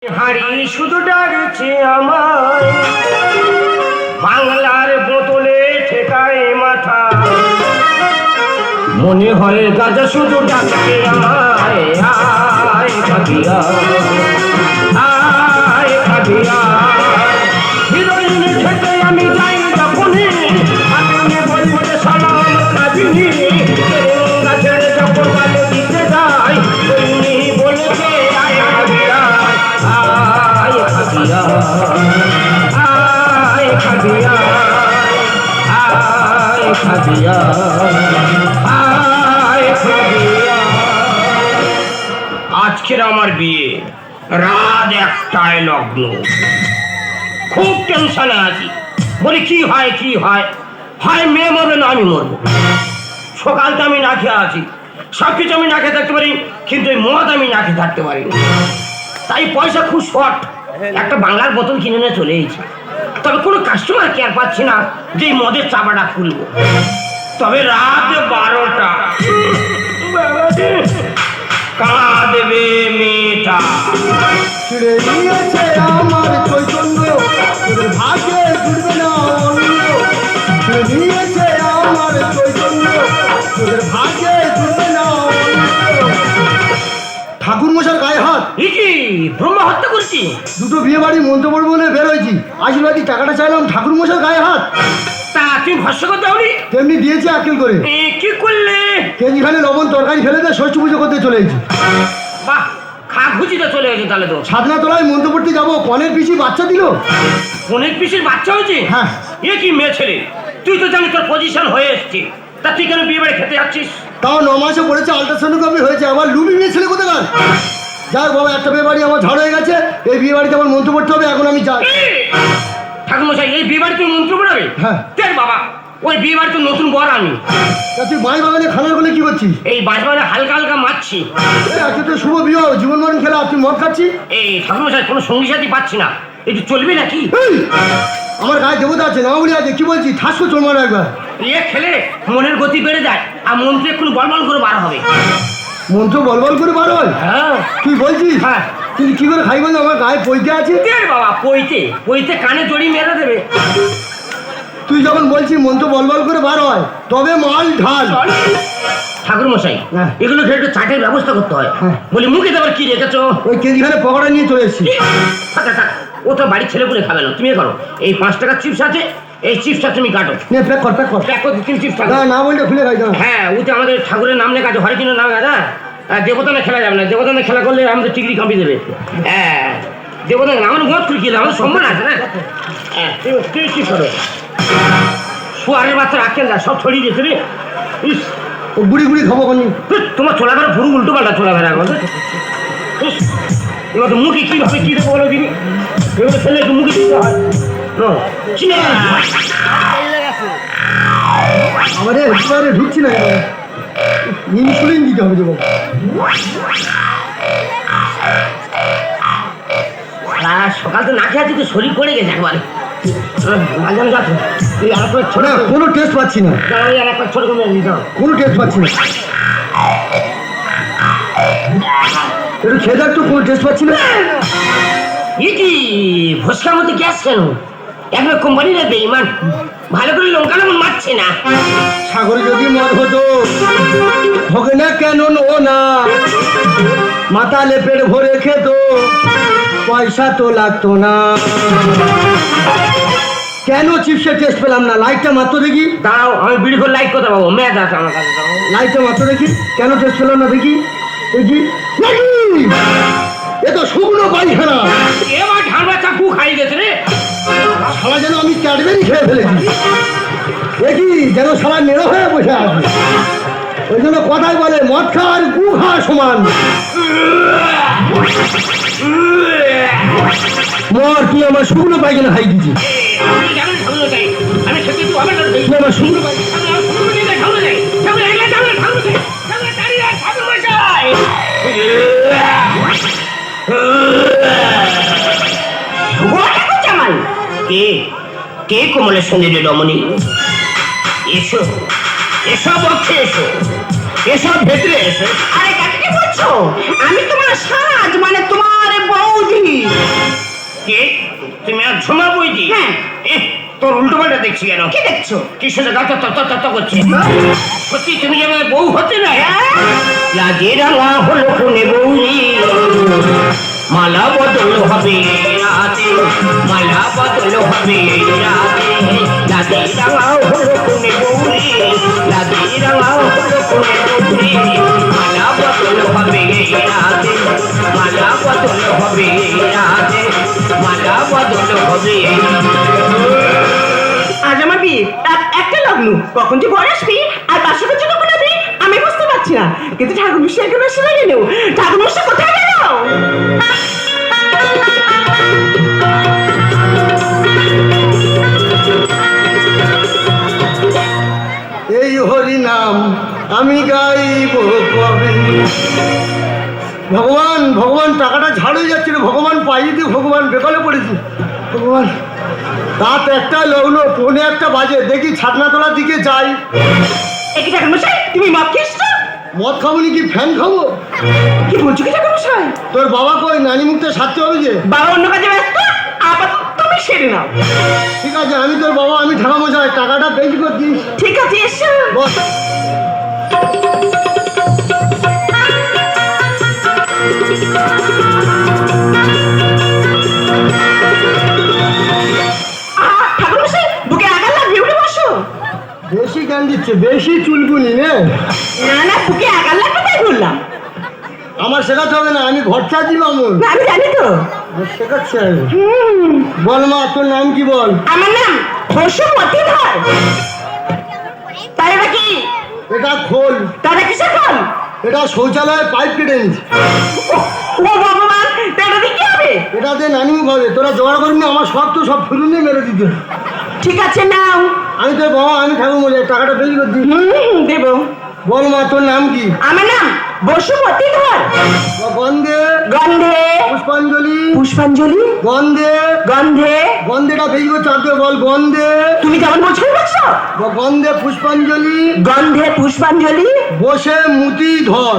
হারি শুধু ডাকছে আমায়, বাংলার বোতলে ঠেকায় মাথা। মনে হয় গাজা শুধু ডাকছে আমায়, আয় খাবিয়া, আয় খাবিয়া। হিরোইন থেকে আমি যাই যখনই, আপনি বলবো সালাম কাজিনি। গাছের যখন গালে দিতে যাই, তুমি বলছে আয় খাবিয়া, আয় খাবিয়া, আয় খাবিয়া, আয় খাবিয়া, আয় খাবিয়া। আজকের আমার বিয়ে, রাত 1টায় লগ্ন। খুব টেনশনে আছি, বলি কি হয় কি হয়, হয় মেয়ে মরবে না আমি মরবো। সকালটা আমি না খেয়ে আছি, সবকিছু আমি না খেয়ে থাকতে পারি, কিন্তু এই মদ আমি না খেয়ে থাকতে পারি। তাই পয়সা খুব শর্ট, একটা বাংলার বোতল কিনে নিয়ে চলে এসেছি। তবে কোনো কাস্টমার কেয়ার পাচ্ছি না যে এই মদের চাপাটা খুলবো। তবে রাত 12টা, কাঁদবে মেয়েটা। ছিঁড়ে নিয়েছে আমার চৈতন্য, তোদের ভাগ্যে জুড়বে না অন্য। ছিঁড়ে নিয়েছে আমার চৈতন্য, তোদের ভাগ্যে জুড়বে না অন্য। ঠাকুর মশার গায়ে হাত। কি ব্রহ্ম হত্যা করছি? দুটো বিয়ে বাড়ি মন্ত্র পড়বো বলে বের হয়েছি, আশীর্বাদী টাকাটা চাইলাম, ঠাকুর মশার গায়ে হাত। তা তুমি ভস্য করতে হলি? তেমনি দিয়েছে আক্কেল করে। কি করলে? কেজিখানে লবণ তরকারি ফেলে দিয়ে ষষ্ঠী পুজো করতে চলে এসেছি। বাহ, খা খুঁজিতে চলে গেছে তাহলে তো। ছাদনা তলায় মন্ত্র পড়তে যাবো, কনের পিসি বাচ্চা দিল। অনেক পিসির বাচ্চা হয়েছে? হ্যাঁ। এ কি মেয়ে ছেলে, তুই তো জানি তোর পজিশন হয়ে এসছে, তা তুই কেন বিয়ে বাড়ি খেতে যাচ্ছিস? তাও 9 মাসে পড়েছে, আল্ট্রাসোনোগ্রাফি হয়েছে, আবার লুবি মেয়ে ছেলে কোথাকার। যাক বাবা, একটা বিয়ে বাড়ি আমার ঝাড় হয়ে গেছে, এই বিয়ে বাড়িতে আমার মন্ত্র পড়তে হবে, এখন আমি যাই। ঠাকুরমশাই, এই বিয়ে বাড়ি তুমি মন্ত্র পড়াবে? হ্যাঁ। দেখ বাবা, ওই বিয়ে বাড়িতে নতুন বর আমি। তা তুই বাঁশ বাগানে খানার বলে কি করছিস? এই বাঁশবাগানে হালকা হালকা মারছি। আজকে তো শুভ বিবাহ, জীবন মরণ খেলা, তুই মদ খাচ্ছি। এই ঠাকুরমশাই, কোনো সঙ্গী সাথী পাচ্ছি না, একটু চলবি নাকি? এই, আমার গায়ে দেবতা আছে, নামাবলি আছে, কি বলছিস? ঠাস করে চল মারো একবার। এ খেলে মনের গতি বেড়ে যায়, আর মন্ত্র একটু বলবল করে বার হবে। মন্ত্র বলবল করে বার হয়? হ্যাঁ। তুই বলছিস? হ্যাঁ। কিন্তু কি করে খাইব না, আমার গায়ে পইতে আছে। দেখ বাবা, পইতে পইতে কানে দড়ি মেরে দেবে। তুই যখন বলছিস মন্ত্র বলবল করে বার হয়, তবে মাল ঢাল। ঠাকুর মশাই, হ্যাঁ। এগুলো খেয়ে একটু চাটের ব্যবস্থা করতে হয়। হ্যাঁ। বলি মুখে দেবার কি রেখেছো? ওই কেজিখানে পকোড়া নিয়ে চলে এসেছি। থাক, ও তো বাড়ির ছেলেপুলে খাবে না, তুমি এ করো, এই 5 টাকার চিপস আছে, এই চিপসটা তুমি কাটো। নে প্যাক কর, প্যাক কর। দেখো তুমি চিপস না না বললে খুলে খাই না। হ্যাঁ, ওতে আমাদের ঠাকুরের নাম লেখা আছে, হরিচিনের নাম আছে। হ্যাঁ, দেবতানে খেলা যাবে না, দেবতানে খেলা করলে আমাদের টিকরি কাঁপিয়ে দেবে। হ্যাঁ, দেবতানে আমার মত করে কি আমাদের সম্মান আছে না। হ্যাঁ, তুমি কি করো? শুয়ারের বাচ্চা রাখেন না, সব ছড়িয়ে দিয়েছে রে। ইস, ও গুড়ি গুড়ি খাবো কোনি। তোমার চলাফেরা পুরো উল্টো পাল্টা চলাফেরা এখন। ইস, এবার তো মুখে কীভাবে কী দেবো বলো দিদি, এবার ছেলে একটু মুখে দিতে হয়। আমাদের একেবারে ঢুকছি না, ইনসুলিন দিতে হবে দেবো। সকাল তো না খেয়ে আছি, তো শরীর পড়ে গেছে একবারে। না, কোনো টেস্ট পাচ্ছি না, ছোট করে দিতে হবে। কোনো টেস্ট পাচ্ছি না। একটু খেয়ে দেখ তো, কোনো টেস্ট পাচ্ছি না। ই কি ভস্কার মধ্যে গ্যাস কেন? একবার কোম্পানি না বেঈমান, ভালো করে লঙ্কা লবণ মারছে না। সাগরে যদি মদ হতো, হবে না কেন ও না, মাতালে পেট ভরে খেত, পয়সা তো লাগতো না। কেন চিপসের টেস্ট পেলাম না? লাইটটা মাত্র দেখি। দাঁড়াও, আমি বিড়ি করে লাইট করতে পাবো, মেয়াদ আছে আমার কাছে। লাইটটা মাত্র দেখি, কেন টেস্ট পেলাম না দেখি। দেখি দেখি, এ তো শুকনো পায়খানা। এবার ঝাড়বা চাকু খাই গেছে রে। সারা যেন আমি ক্যাডবেরি খেয়ে ফেলেছি। দেখি যেন সারা নেড়ো হয়ে বসে আছে। ওই জন্য কথাই বলে মদ খাওয়া আর গু খাওয়া সমান। মর, তুই আমার শুকনো পায়খানা খাই দিচ্ছি। আমি খেতে তুই তুই আমার শুকনো কে কে কোমলের সঙ্গে রমণী? এসো, এসব পক্ষে এসো, এসব ভেতরে এসো। আরে কাকে বলছো? আমি তোমার সাজ, মানে তোমার বৌদি। কে তুমি? আর ঝুমা বইদি? হ্যাঁ। তোর উল্টো পাল্টা দেখছি কেন? কি দেখছো? কি শুনে গাছ তত করছে? সত্যি তুমি যে আমার বউ হতে না? লাজে রাঙা হলো কোনে বৌদি, মালা বদল হবে রাতে, মালা বদল হবে রাতে। লাজে রাঙা হলো কোনে বৌদি, লাজে রাঙা হলো কোনে বৌদি, মালা বদল হবে রাতে, মালা বদল হবে রাতে, মালা বদল হবে। আজ আমার বিয়ে রাত 1টা লগ্ন, কখন যে ঘরে আসবি আর বাসা করছে কখন আসবি আমি বুঝতে পারছি না। কিন্তু ঠাকুর মশাই এখানে এসে গেল, ঠাকুর মশাই কোথায় গেল? এই হরি নাম আমি গাইব কবে। ভগবান ভগবান, টাকাটা ঝাড়ুই যাচ্ছিল, ভগবান পাইয়ে দিয়ে ভগবান বেকালে পড়েছি। ভগবান, রাত 1টা লগ্ন, পৌনে 1টা বাজে, দেখি ছাতনাতলার দিকে যাই। একই ঠাকুর মশাই তুমি মদ খেয়েছো? মদ খাবো নি কি ফ্যান খাবো? কি বলছো কি ঠাকুর মশাই? তোর বাবা কই? নানি মুখটা সারতে হবে যে। বাবা অন্য কাজে ব্যস্ত, আপাতত তুমি সেরে নাও। ঠিক আছে, আমি তোর বাবা, আমি ঠাকুরমশাই, টাকাটা বেশি করে দিস। ঠিক আছে এসো। বস। ঠাকুর মশাই বুকে আঘাত লাগবে, উঠে বসো। বেশি জ্ঞান দিচ্ছে, বেশি চুলকুনি নে। না না, বুকে আঘাত লাগবে তাই বললাম। আমার শেখাতে হবে না, আমি ঘর ছাড়ছি মামুন। না আমি জানি তো। শেখাচ্ছে। বল মা, তোর নাম কি বল? আমার নাম বসুমতী ধর। তাই নাকি? এটা খোল। দাদা কিসের ফল? এটা শৌচালয়ের পাইপ কেটে নিচ্ছে। ও ভগবান, এটা দিয়ে কি হবে? এটাতে নানিমুখ হবে, তোরা জোগাড় করিনি, আমার সব তো সব ফুরুনে মেরে দিতে। ঠিক আছে নাও। আমি তোর বাবা, আমি ঠাকুরমশাই, টাকাটা বেশি করে দিই। দেবো। বল মা, তোর নাম কি? আমার নাম বসুমতী ধর। গন্ধে গন্ধে পুষ্পাঞ্জলি, পুষ্পাঞ্জলি, গন্ধে গন্ধে। গন্ধেটা বেশি করে চাপতে বল। গন্ধে তুমি যেমন বলছো বলছো। গন্ধে পুষ্পাঞ্জলি, গন্ধে পুষ্পাঞ্জলি, বসে মুতি ধর।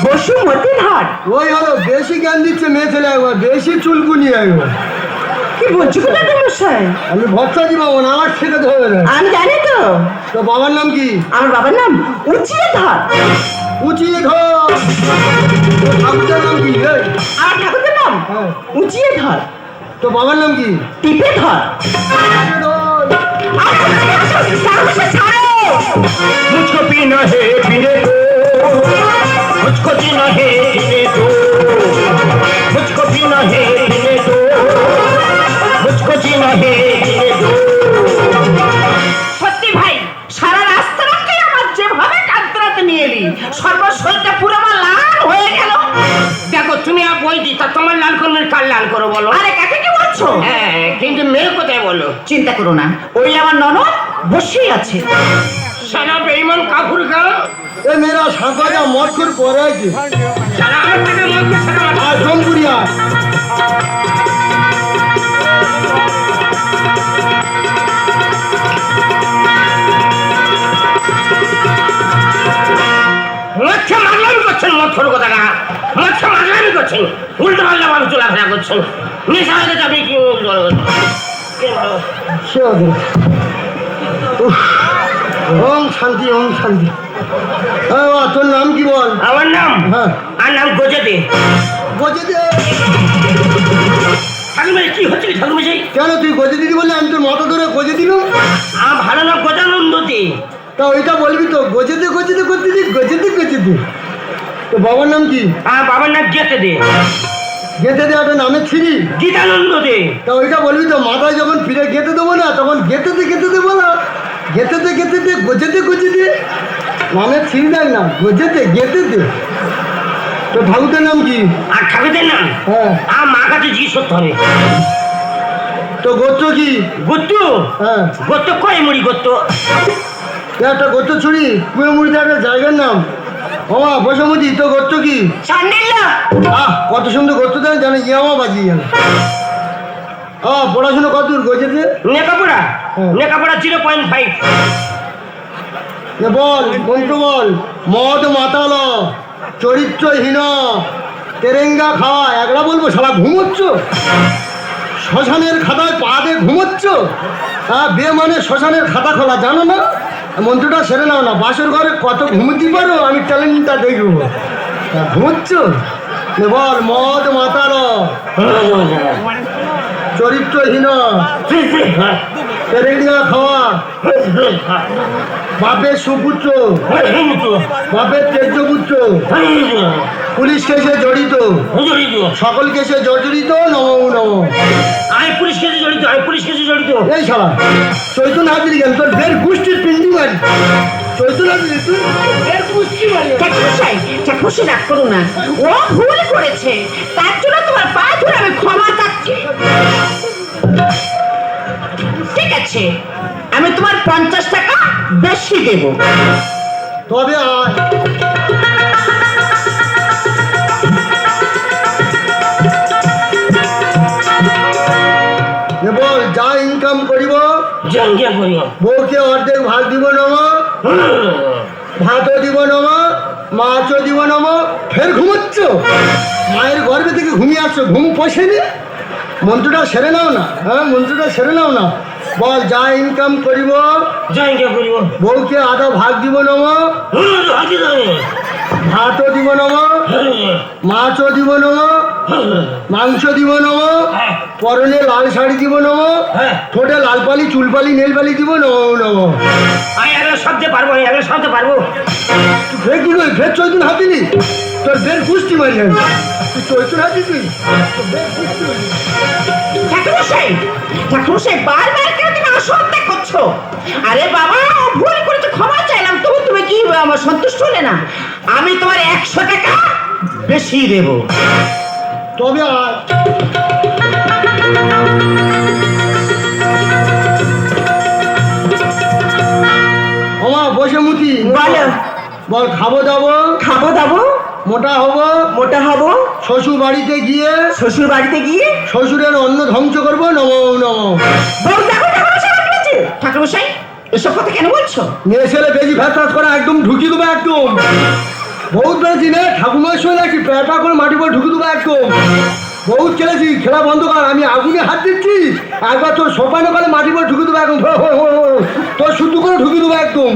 বসুমতী ধর। ওই হলো, বেশি জ্ঞান দিচ্ছে মেয়ে ছেলে, একবার বেশি চুলকুনি একবার। কি বলছো কি ঠাকুর মশাই? আমি ভরসা দিব না, আমার শেখাতে হবে না। আমি জানি তো। তো বাবার নাম কি? আমার বাবার নাম উচিয়ে ধর। উচিয়ে ধর। তোর ঠাকুরের নাম কি? এই, আমার ঠাকুরের নাম হ্যাঁ। উচিয়ে ধর। তো বাবার নাম কি? টিপে ধর। উচিয়ে ধর। ঠাকুর মশাই ছাড়ো। मुझको पीना है पीने दो, मुझको जीना है जीने दो, मुझको पीना है पीने दो, मुझको जीना है जीने दो। সত্যি ভাই, সারা রাস্তা রাখতে আমার যেভাবে কান্তরাতে নিয়ে এলি, সর্বশরীরটা পুরো আমার লাল হয়ে গেল। দেখো তুমি আর বই দি, তা তোমার লাল করবে কার লাল করো বলো? আরে কাকে কি বলছো? হ্যাঁ, কিন্তু মেয়ে কোথায় বলো? চিন্তা করো না, ওই আমার ননদ বসেই আছে। সারা বেঈমান কাপুর গা, এ মেয়েরা সাঁকড়া মদ করে পরে আছে। সারা আমার থেকে মধ্যে সারা আর জমপুরিয়া মৎস্য মাগলামি করছেন, মৎস্যর কথা না, মৎস্য মাগলামি করছেন, উল্টো পাল্টা ভাবে চলাফেরা করছেন, নেশা হয়ে গেছে। আপনি কি সে ওদের। উফ, ওম শান্তি, ওম শান্তি। হ্যাঁ বাবা, তোর নাম কি বল? আমার নাম? হ্যাঁ। আর নাম গোজেদে। গজে দে। ঠাকুরমাই কি হচ্ছে ঠাকুরমাই? কেন তুই গজে দিদি বলে আমি তোর মাথা ধরে গজে দিলাম? আমার ভালো নাম গজানন্দ দে। তা ওইটা বলবি তো, গজে দে করতে দি, গজে দে। তো বাবার নাম কি? আমার বাবার নাম গেতে দে, গেতে দে একটা নামে ছিরি। গীতানন্দ দে। তা ওইটা বলবি তো, মাথায় যখন ফিরে গেতে দেবো না, তখন গেতে দে বলো। গেতে দে, গজে দে। নামে ছিরি দেয় না, গেতে দে। তো ঠাকুরের নাম কি? আর ঠাকুরদের নাম? হ্যাঁ। আমার মা কাছে জিজ্ঞেস করতে হবে। তো গোত্র কি? গোত্র? হ্যাঁ। গোত্র কয় মুড়ি গোত্র? একটা গোত্র ছুরি, কুয়েমুড়িতে একটা জায়গার নাম। ওমা বসমুদি, তো গোত্র কি? সান্ডিল্য। কত সুন্দর গোত্র দেন, জানো ইয়ামা বাজিয়ে গেল। পড়াশোনা কত দূর গজেতে? নেকাপড়া? হ্যাঁ। নেকাপড়া 0.5। বল মন্ত্র বল। মদ মাতাল, চরিত্রহীন, তেরেঙ্গা খাওয়া একলা বলবো শালা ঘুমোচ্ছ? শ্মশানের খাতায় পা দিয়ে ঘুমোচ্ছ? হ্যাঁ, বিয়ে মানে শ্মশানের খাতা খোলা, জানো না? মন্ত্রটা সেরে নাও না, বাসর ঘরে কত ঘুমোতে পারো আমি ট্যালেন্টটা দেখবো। ঘুমোচ্ছ? বল মদ মাতাল, চরিত্রহীন, তেরেঙ্গা খাওয়া, বাপের সুপুত্র, বাপের তেজপুত্র, পুলিশ কেসে জড়িত, সকল কেসে জর্জরিত, নমো নমো। আমি পুলিশ কেসে জড়িত, আমি পুলিশ কেসে জড়িত। এই শালা চৈতন্য হাজির কেন? তোর বের গোষ্ঠীর পিন্ডি মারি। চৈতন্য হাজির তুই বের গোষ্ঠী মারি। ঠাকুরমশাই রাগ করো না, ও ভুল করেছে, তার জন্য তোমার পা ধরে আমি ক্ষমা চাচ্ছি। ঠিক আছে, আমি তোমার 50 টাকা বেশি দেব। তবে আর বল যা ইনকাম করিব জঙ্গিয়া করিও। বউকে অর্ধেক ভাত দিব নম, ভাতও দিব নম, মাছও দিব নম। ফের ঘুমোচ্ছ? মায়ের গর্ভে থেকে ঘুমিয়ে আসছো, ঘুম পোষেনি? মন্ত্রটা সেরে নাও না। হ্যাঁ, মন্ত্রটা সেরে নাও না। বল যা ইনকাম করিব জঙ্গিয়া করিব। বউকে আধা ভাগ দিব নম, ভাতও দিব নম, মাছও দিব নম, মাংস দিব নম, পরনে লাল শাড়ি দিব নম, ঠোঁটে লাল পালি, চুল পালি, নেল পালি দিব নম নম। আমি এগুলো সবতে পারবো, এগুলো সবতে পারবো। ফের কি করি? ফের চৈতন হাতিনি? তোর বের কুস্তি মারি আমি। তুই চৈতন হাতি তুই? ঠাকুরমশাই বারবার কেন তুমি অসন্দেহ করছো? আরে বাবা, ও ভুল করেছে, ক্ষমা চাইলাম, তবু তুমি কি আমার সন্তুষ্ট হলে না? আমি তোমার 100 টাকা বেশি দেব। তবে আর ওমা বসে মুতি বলো। বল খাবো দাবো, খাবো দাবো, মোটা হবো, মোটা হবো, শ্বশুর বাড়িতে গিয়ে শ্বশুর বাড়িতে গিয়ে শ্বশুরের অন্ন ধ্বংস করবো নম নম। বউ দেখো ঠাকুরমশাই আমার কাছে। ঠাকুরমশাই এসব কথা কেন বলছো? মেয়ে ছেলে বেশি ফ্যাস করে একদম ঢুকিয়ে দেবো একদম। বহুত বেড়েছি না ঠাকুমার সঙ্গে লাগছি, প্যাটা করে মাটি পরে ঢুকিয়ে দেবো একদম। বহুত খেলেছি, খেলা বন্ধ কর। আমি আগুনে হাত দিচ্ছি, একবার তোর সোপানো করে মাটি পরে ঢুকিয়ে দেবো একদম। তোর শুদ্ধ করে ঢুকিয়ে দেবো একদম,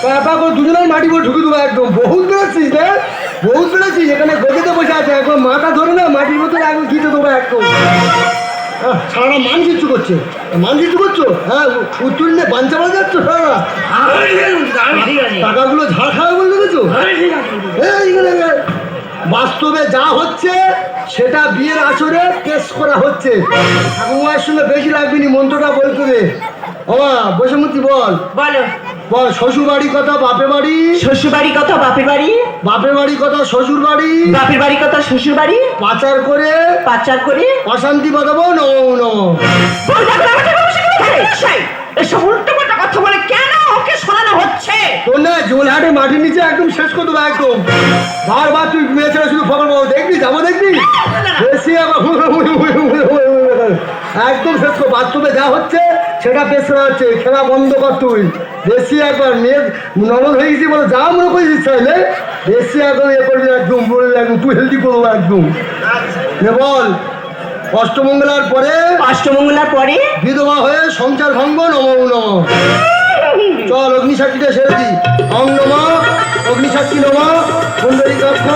প্যাপা করে দুজনের মাটি পরে ঢুকিয়ে দেবো একদম। বহুত বেড়েছিস না, বহুত বেড়েছিস। এখানে গদিতে বসে আছে, একবার মাথা ধরে না মাটির মধ্যে একদম খিচে দেবো একদম। সারা মান কিছু করছে, মান কিছু করছো? হ্যাঁ, উত্তর নিয়ে বাঞ্চা বাজা যাচ্ছ সারা। ঠিক আছে, টাকাগুলো ঝাড় খাওয়া বলে দেখেছো? ঠিক আছে। বাস্তবে যা হচ্ছে সেটা বিয়ের আসরে কেস করা হচ্ছে। ঠাকুমার সঙ্গে বেশি লাগবে নি, মন্ত্রটা বলতে দে। বাবা বসে মুতি বল, বলো। বল শ্বশুর বাড়ি কথা বাপের বাড়ি, শ্বশুর বাড়ি কথা বাপের বাড়ি, বাপের বাড়ি কথা শ্বশুর বাড়ি, বাপের বাড়ি কথা শ্বশুর বাড়ি, পাচার করে পাচার করে অশান্তি বাঁধাবো নম নম। বউ দেখো আমার ঠাকুরমশাই কোথায়? সেই, এসব উল্টো পাল্টা কথা বলে কেন ওকে শোনানো হচ্ছে? তোর না জোলহাটে মাটির নিচে একদম শেষ করে দেবো একদম। বারবার তুই মেয়ে ছেলে শুধু ফকর পাবো, দেখবি যাবো দেখবি বেশি আবার একদম শেষ কর। বাস্তবে যা হচ্ছে সেটা পেশ করা হচ্ছে, খেলা বন্ধ কর তুই। বেশি একবার মেয়ে নরম হয়ে গেছি বলে যা মনে করিস ইচ্ছা হইলে বেশি একদম এ করবি একদম, বলে একদম তুই হেলদি করবো একদম। নে বল অষ্টমঙ্গলার পরে, অষ্টমঙ্গলার পরে বিধবা হয়ে সংসার ভঙ্গ নম নম। চল অগ্নিসাক্ষীটা সেরে দি। অং নম অগ্নিসাক্ষী নম সুন্দরী কক্ষ।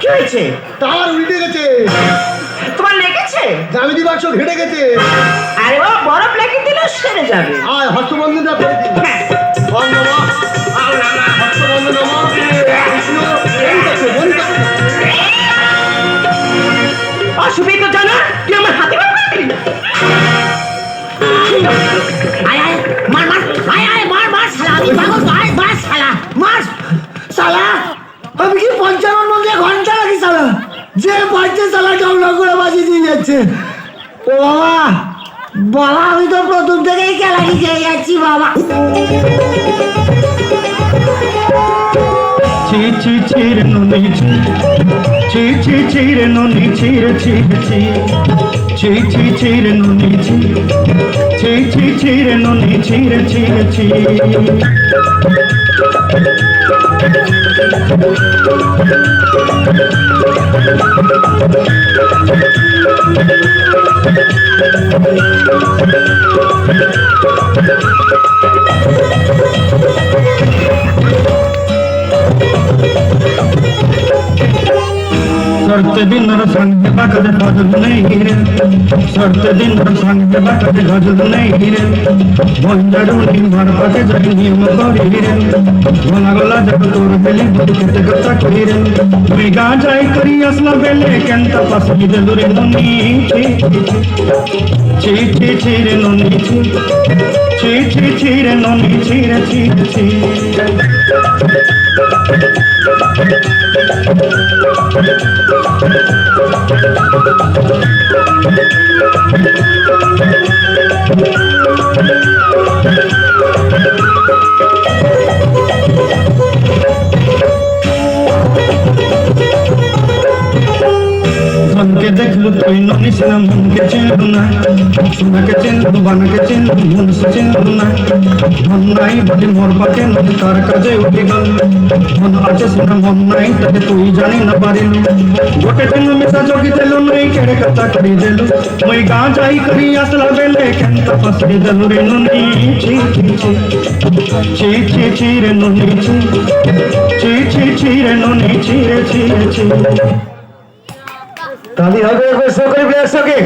কি হয়েছে? তার উল্টে গেছে, তোমার লেগেছে? জ্যামিতি বাক্স ঘেটে গেছে। আরে ও বরফ লেগে দিলে সেরে যাবে। আয় হস্তবন্ধনটা করে দিন। হ্যাঁ। অং নম হস্তবন্ধ নম বিষ্ণু এই দেখো বন্ধ। অসুবিধা জানা তুই আমার হাতে বার করবি? আয় আয় মার মার আয় আয় মার মার শালা আমি পাগল মার মার শালা মার শালা আমি কি 55 মধ্যে ঘন্টা রাখি শালা যে বাজছে শালা কামলা করে বাজিয়ে দিয়ে যাচ্ছে ও বাবা বাবা আমি তো প্রথম থেকেই খেলাটি খেয়ে যাচ্ছি বাবা। ছি ছি ছি রে ননি ছি ছি ছি ছি রে ননি ছি রে ছি ছি ছি ছি ছি রে ননি ছি ছি ছি ছি রে ননি ছি রে ছি ছি सरते दिन संग बाकद गजल नहीं रे सरते दिन संग बाकद गजल नहीं रे बंजारू निम्बर पाके जग नियम करी रे गला गला जब तोर बेली बुद केते गता करी रे तुई गा जाय करी असला बेले केंता पसली देलु रे ननी ची ची ची रे ननी ची ची ची ची रे ननी ची रे ची ची के देखलू तुई ननी सिना मन के चिन्हलू ना सुना के चिन्हलू बना के चिन्हलू मन से चिन्हलू ना मन नहीं बड़ी मोर पाके नदी तार काजे उठी गल मन आचे सुना मन नहीं तके तुई जानी न पारिलू गोटे दिन मिसा जोगी देलू नहीं केड़े कथा करी देलू मई गा जाई करी असला बेले केंता फसरी देलू रे ननी ची ची ची ची ची ची रे ननी ची ची ची ची रे ननी ची रे ची ची তালি হবে একবার সকলে প্লেয়ার সঙ্গে